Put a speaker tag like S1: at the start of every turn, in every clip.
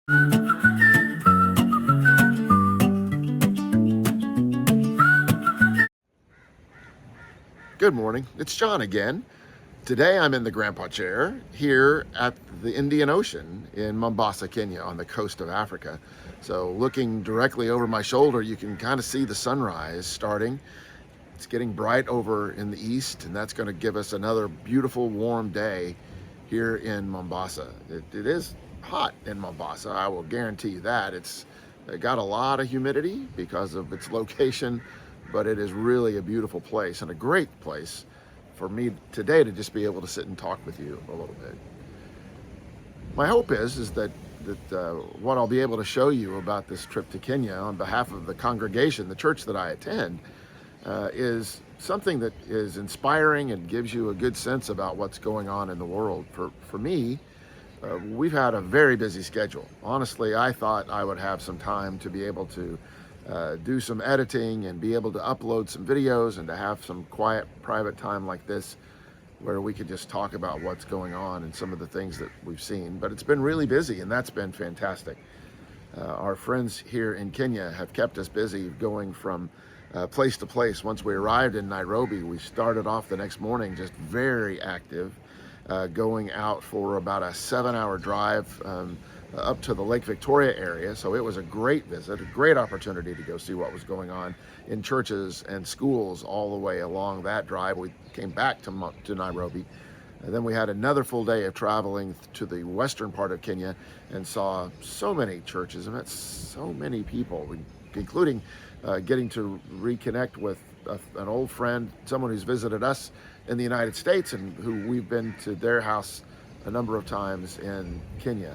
S1: Good morning, it's John again. Today I'm in the grandpa chair here at the Indian Ocean in Mombasa, Kenya, on the coast of Africa. So looking directly over my shoulder, you can kind of see the sunrise starting. It's getting bright over in the east, and that's going to give us another beautiful warm day here in Mombasa. It is hot in Mombasa, I will guarantee you that. It's got a lot of humidity because of its location, but it is really a beautiful place and a great place for me today to just be able to sit and talk with you a little bit. My hope is that what I'll be able to show you about this trip to Kenya on behalf of the congregation, the church that I attend, is something that is inspiring and gives you a good sense about what's going on in the world. For me, we've had a very busy schedule. Honestly, I thought I would have some time to be able to do some editing and be able to upload some videos and to have some quiet, private time like this where we could just talk about what's going on and some of the things that we've seen. But it's been really busy, and that's been fantastic. Our friends here in Kenya have kept us busy going from place to place. Once we arrived in Nairobi, we started off the next morning just very active, going out for about a 7-hour drive up to the Lake Victoria area. So it was a great visit, a great opportunity to go see what was going on in churches and schools all the way along that drive. We came back to Nairobi. And then we had another full day of traveling to the western part of Kenya and saw so many churches and met so many people, including getting to reconnect with an old friend, someone who's visited us in the United States and who we've been to their house a number of times in Kenya.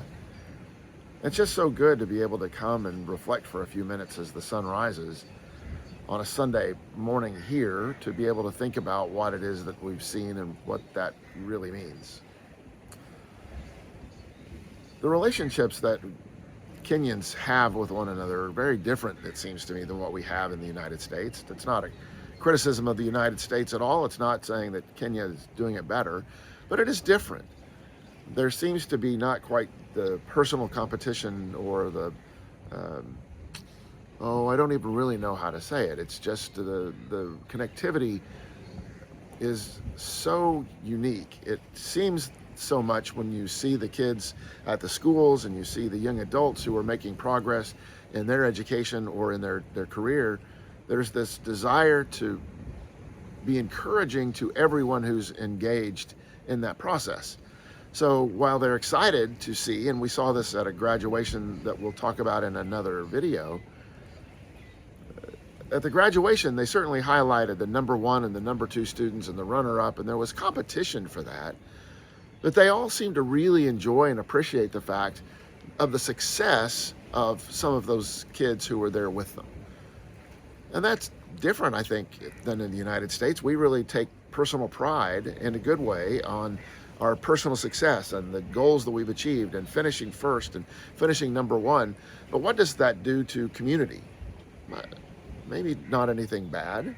S1: It's just so good to be able to come and reflect for a few minutes as the sun rises on a Sunday morning here, to be able to think about what it is that we've seen and what that really means. The relationships that Kenyans have with one another are very different, it seems to me, than what we have in the United States. It's not a criticism of the United States at all. It's not saying that Kenya is doing it better, but it is different. There seems to be not quite the personal competition or the, I don't even really know how to say it. It's just the connectivity is so unique. It seems so much when you see the kids at the schools and you see the young adults who are making progress in their education or in their career. There's this desire to be encouraging to everyone who's engaged in that process. So while they're excited to see, and we saw this at a graduation that we'll talk about in another video, at the graduation, they certainly highlighted the number 1 and the number 2 students and the runner-up, and there was competition for that. But they all seemed to really enjoy and appreciate the fact of the success of some of those kids who were there with them. And that's different, I think, than in the United States. We really take personal pride in a good way on our personal success and the goals that we've achieved and finishing first and finishing number 1. But what does that do to community? Maybe not anything bad.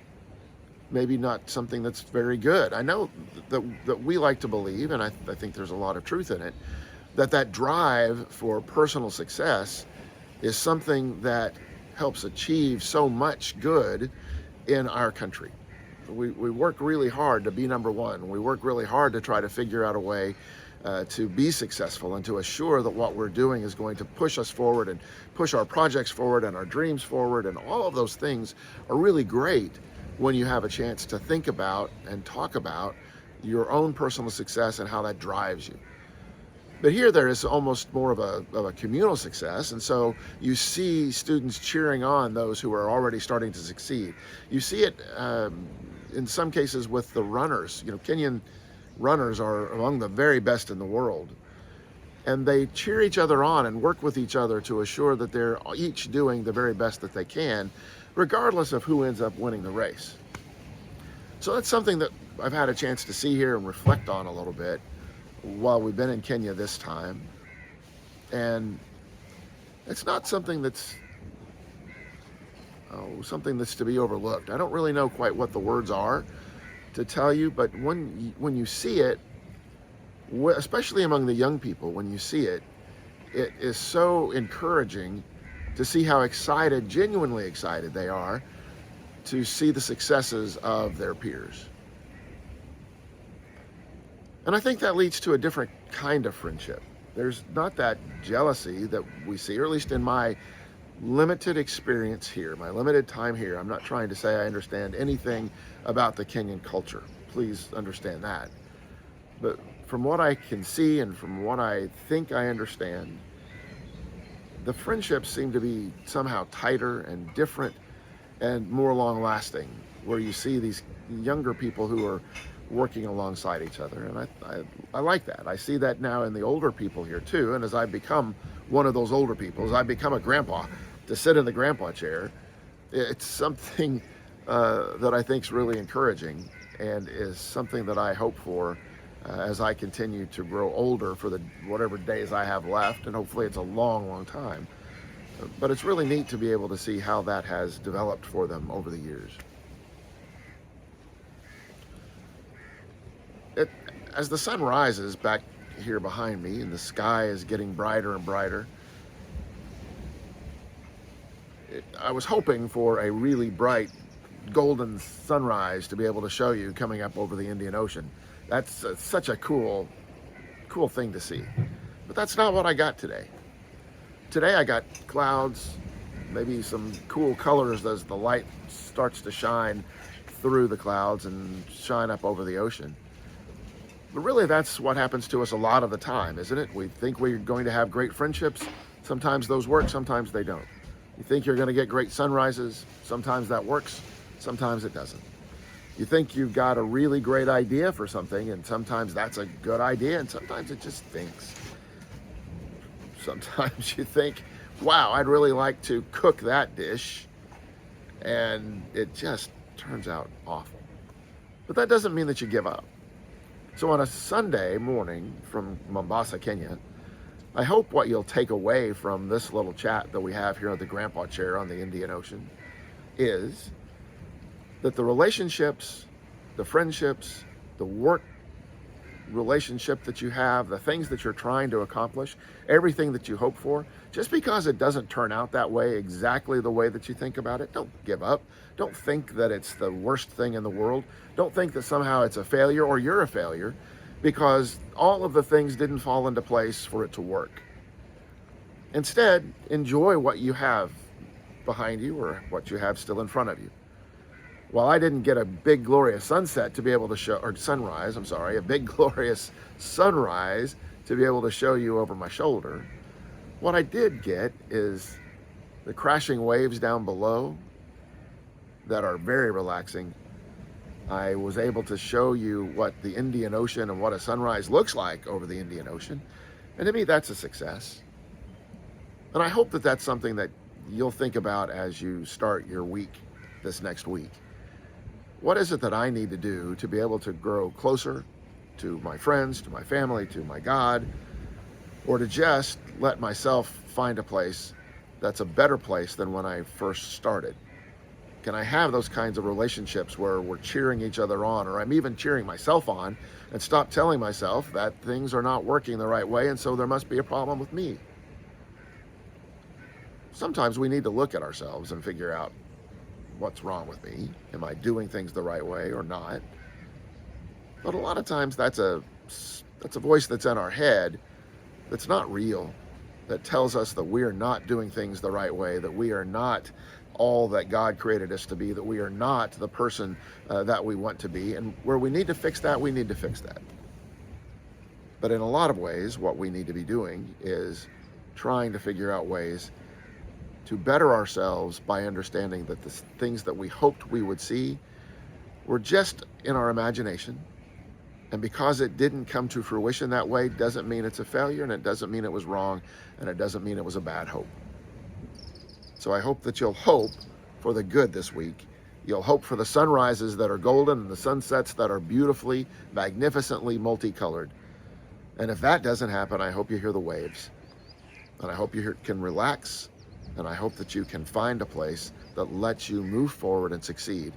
S1: Maybe not something that's very good. I know that we like to believe, and I think there's a lot of truth in it, that drive for personal success is something that helps achieve so much good in our country. We work really hard to be number 1. We work really hard to try to figure out a way to be successful and to assure that what we're doing is going to push us forward and push our projects forward and our dreams forward. And all of those things are really great when you have a chance to think about and talk about your own personal success and how that drives you. But here there is almost more of a communal success, and so you see students cheering on those who are already starting to succeed. You see it in some cases with the runners. You know, Kenyan runners are among the very best in the world, and they cheer each other on and work with each other to assure that they're each doing the very best that they can, regardless of who ends up winning the race. So that's something that I've had a chance to see here and reflect on a little bit while we've been in Kenya this time. And it's not something that's to be overlooked. I don't really know quite what the words are to tell you, but when you see it, especially among the young people, when you see it, it is so encouraging to see how excited, genuinely excited they are to see the successes of their peers. And I think that leads to a different kind of friendship. There's not that jealousy that we see, or at least in my limited experience here, my limited time here. I'm not trying to say I understand anything about the Kenyan culture. Please understand that. But from what I can see and from what I think I understand, the friendships seem to be somehow tighter and different and more long-lasting, where you see these younger people who are working alongside each other. And I like that. I see that now in the older people here too. And as I become one of those older people, as I become a grandpa, to sit in the grandpa chair, it's something that I think is really encouraging and is something that I hope for as I continue to grow older for the whatever days I have left, and hopefully it's a long, long time. But it's really neat to be able to see how that has developed for them over the years. As the sun rises back here behind me and the sky is getting brighter and brighter, I was hoping for a really bright golden sunrise to be able to show you coming up over the Indian Ocean. That's such a cool thing to see. But that's not what I got today. Today I got clouds, maybe some cool colors as the light starts to shine through the clouds and shine up over the ocean. But really, that's what happens to us a lot of the time, isn't it? We think we're going to have great friendships. Sometimes those work, sometimes they don't. You think you're going to get great sunrises. Sometimes that works, sometimes it doesn't. You think you've got a really great idea for something, and sometimes that's a good idea, and sometimes it just stinks. Sometimes you think, wow, I'd really like to cook that dish, and it just turns out awful. But that doesn't mean that you give up. So on a Sunday morning from Mombasa, Kenya, I hope what you'll take away from this little chat that we have here at the Grandpa Chair on the Indian Ocean is that the relationships, the friendships, the work relationship that you have, the things that you're trying to accomplish, everything that you hope for, just because it doesn't turn out that way, exactly the way that you think about it, don't give up. Don't think that it's the worst thing in the world. Don't think that somehow it's a failure or you're a failure because all of the things didn't fall into place for it to work. Instead, enjoy what you have behind you or what you have still in front of you. While I didn't get a big glorious sunset to be able to show, or sunrise, I'm sorry, a big glorious sunrise to be able to show you over my shoulder, what I did get is the crashing waves down below that are very relaxing. I was able to show you what the Indian Ocean and what a sunrise looks like over the Indian Ocean. And to me, that's a success. And I hope that that's something that you'll think about as you start your week this next week. What is it that I need to do to be able to grow closer to my friends, to my family, to my God, or to just let myself find a place that's a better place than when I first started? Can I have those kinds of relationships where we're cheering each other on, or I'm even cheering myself on, and stop telling myself that things are not working the right way and so there must be a problem with me? Sometimes we need to look at ourselves and figure out what's wrong with me. Am I doing things the right way or not? But a lot of times that's a voice that's in our head that's not real, that tells us that we are not doing things the right way, that we are not all that God created us to be, that we are not the person that we want to be. And where we need to fix that, we need to fix that. But in a lot of ways, what we need to be doing is trying to figure out ways to better ourselves by understanding that the things that we hoped we would see were just in our imagination. And because it didn't come to fruition that way, doesn't mean it's a failure, and it doesn't mean it was wrong, and it doesn't mean it was a bad hope. So I hope that you'll hope for the good this week. You'll hope for the sunrises that are golden and the sunsets that are beautifully, magnificently multicolored. And if that doesn't happen, I hope you hear the waves. And I hope you can relax. And I hope that you can find a place that lets you move forward and succeed.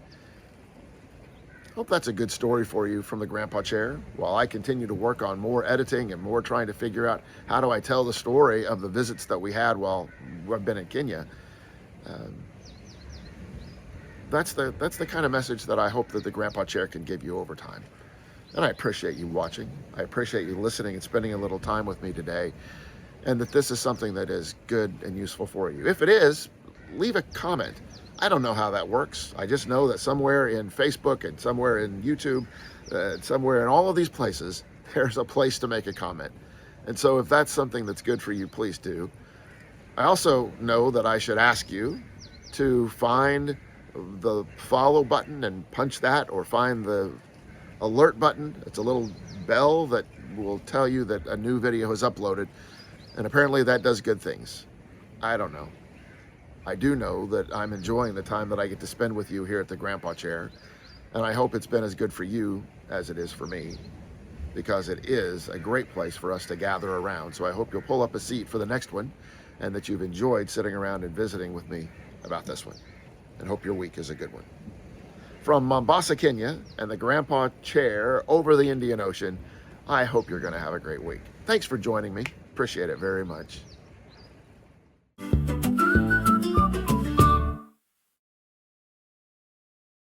S1: Hope that's a good story for you from the Grandpa Chair, while I continue to work on more editing and more trying to figure out how do I tell the story of the visits that we had while I've been in Kenya. Um, that's the kind of message that I hope that the Grandpa Chair can give you over time. And I appreciate you watching. I appreciate you listening and spending a little time with me today, and that this is something that is good and useful for you. If it is, leave a comment. I don't know how that works. I just know that somewhere in Facebook and somewhere in YouTube, somewhere in all of these places, there's a place to make a comment. And so if that's something that's good for you, please do. I also know that I should ask you to find the follow button and punch that, or find the alert button. It's a little bell that will tell you that a new video is uploaded. And apparently that does good things. I don't know. I do know that I'm enjoying the time that I get to spend with you here at the Grandpa Chair, and I hope it's been as good for you as it is for me, because it is a great place for us to gather around. So I hope you'll pull up a seat for the next one, and that you've enjoyed sitting around and visiting with me about this one, and hope your week is a good one. From Mombasa, Kenya, and the Grandpa Chair over the Indian Ocean, I hope you're going to have a great week. Thanks for joining me. Appreciate it very much.